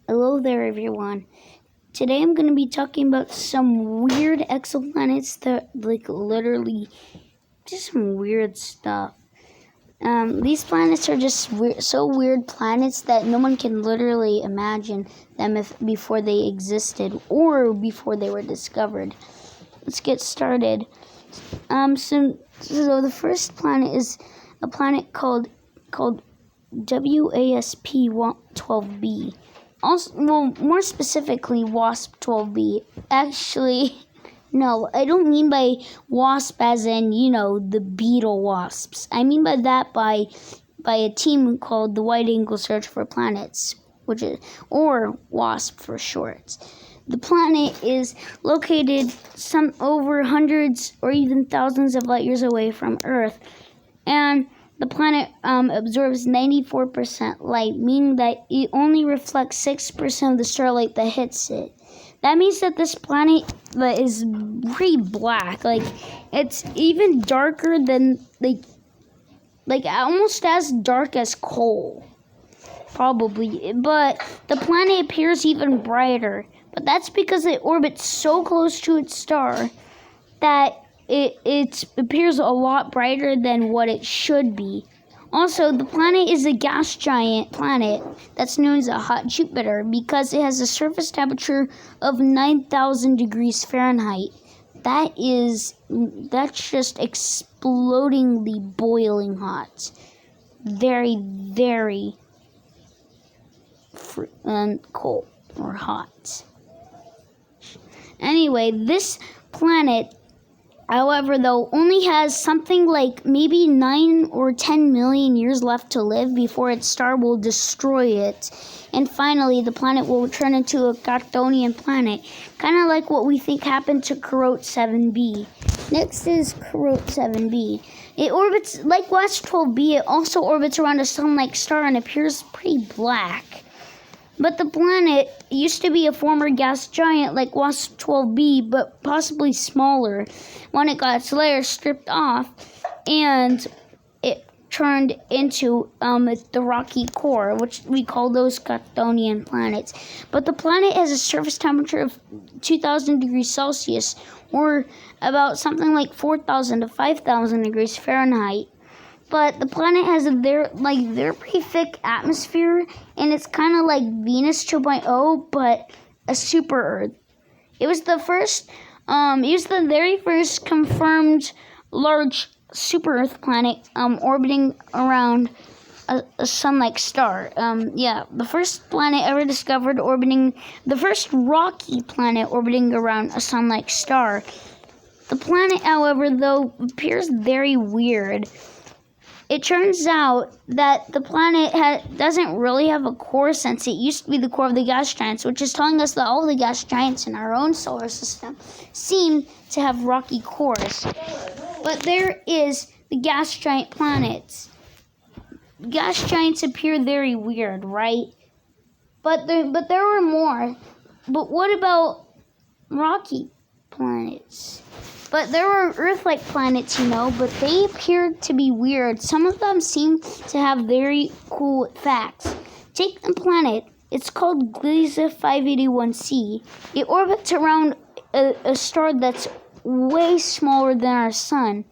Hello there, everyone. Today I'm going to be talking about some weird exoplanets that, literally, just some weird stuff. These planets are just so weird planets that no one can literally imagine them before they existed or before they were discovered. Let's get started. So the first planet is a planet called WASP-12b. Also, well, more specifically, WASP-12b. Actually, no, I don't mean by wasp as in, the beetle wasps. I mean by that by a team called the Wide Angle Search for Planets, or WASP for short. The planet is located some over hundreds or even thousands of light years away from Earth, and the planet absorbs 94% light, meaning that it only reflects 6% of the starlight that hits it. That means that this planet is pretty black. It's even darker than, almost as dark as coal. Probably. But the planet appears even brighter. But that's because it orbits so close to its star that it appears a lot brighter than what it should be. Also, the planet is a gas giant planet that's known as a hot Jupiter because it has a surface temperature of 9,000 degrees Fahrenheit. That's just explodingly boiling hot. Very, very cold or hot. Anyway, this planet, however, though, only has something like maybe 9 or 10 million years left to live before its star will destroy it. And finally, the planet will turn into a Chthonian planet, kind of like what we think happened to Corot 7b. Next is Corot 7b. It orbits, like WASP-12b, it also orbits around a sun-like star and appears pretty black. But the planet used to be a former gas giant like WASP-12b, but possibly smaller when it got its layers stripped off and it turned into the rocky core, which we call those Chthonian planets. But the planet has a surface temperature of 2,000 degrees Celsius, or about something like 4,000 to 5,000 degrees Fahrenheit. But the planet has a very pretty thick atmosphere, and it's kind of like Venus 2.0, but a super Earth. It was the very first confirmed large super Earth planet orbiting around a sun-like star. The first planet ever discovered the first rocky planet orbiting around a sun-like star. The planet, however, though, appears very weird. It turns out that the planet doesn't really have a core, since it used to be the core of the gas giants, which is telling us that all the gas giants in our own solar system seem to have rocky cores. But there is the gas giant planets. Gas giants appear very weird, right? But there were more. But what about rocky planets? But there were Earth-like planets, but they appeared to be weird. Some of them seem to have very cool facts. Take the planet. It's called Gliese 581c. It orbits around a star that's way smaller than our sun.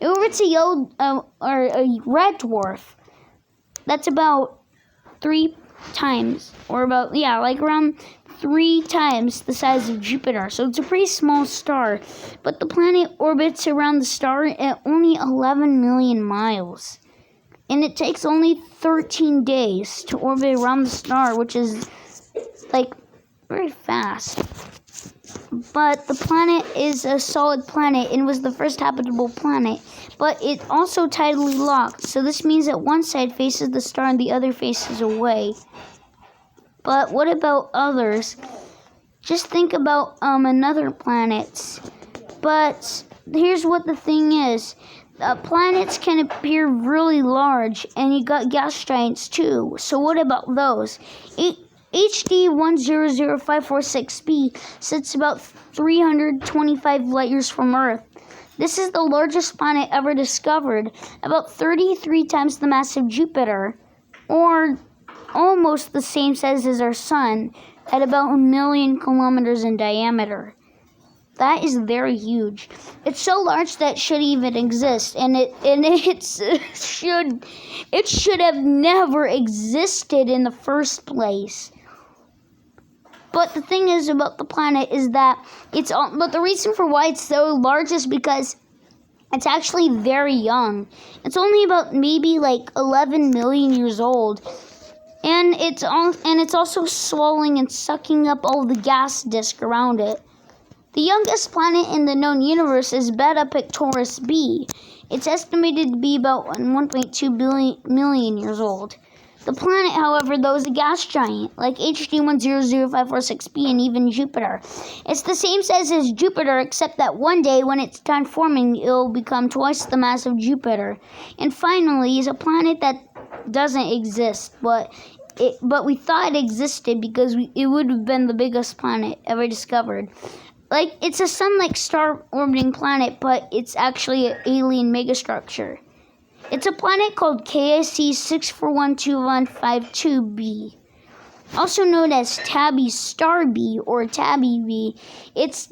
It orbits a red dwarf that's about 3 times, or about, around 3 times the size of Jupiter. So it's a pretty small star. But the planet orbits around the star at only 11 million miles. And it takes only 13 days to orbit around the star, which is, very fast. But the planet is a solid planet and was the first habitable planet. But it's also tidally locked. So this means that one side faces the star and the other faces away. But what about others? Just think about another planets. But here's what the thing is. Planets can appear really large, and you got gas giants too. So what about those? HD 100546b sits about 325 light years from Earth. This is the largest planet ever discovered, about 33 times the mass of Jupiter, or almost the same size as our sun at about 1,000,000 kilometers in diameter. That is very huge. It's so large that it should even exist, and it should have never existed in the first place. But the thing is about the planet is that but the reason for why it's so large is because it's actually very young. It's only about maybe like 11 million years old. And it's also swallowing and sucking up all the gas disk around it. The youngest planet in the known universe is Beta Pictoris b. It's estimated to be about 1.2 million years old. The planet, however, though, is a gas giant, like HD 100546b and even Jupiter. It's the same size as Jupiter, except that one day, when it's done forming, it'll become twice the mass of Jupiter. And finally, it's a planet that doesn't exist, but we thought it existed because it would have been the biggest planet ever discovered. Like, it's a sun-like star-orbiting planet, but it's actually an alien megastructure. It's a planet called KIC 6412152b, also known as Tabby Star B or Tabby B. It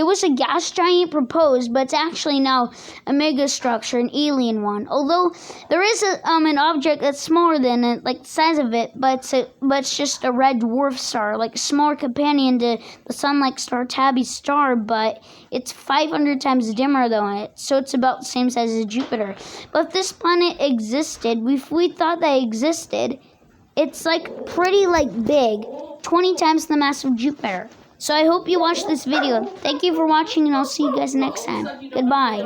was a gas giant proposed, but it's actually now a megastructure, an alien one. Although there is an object that's smaller than it, like the size of it, but it's just a red dwarf star, like a smaller companion to the sun-like star Tabby Star, but it's 500 times dimmer than it, so it's about the same size as Jupiter. But if this planet existed, if we thought that it existed, it's like pretty big, 20 times the mass of Jupiter. So I hope you watched this video. Thank you for watching, and I'll see you guys next time. Goodbye.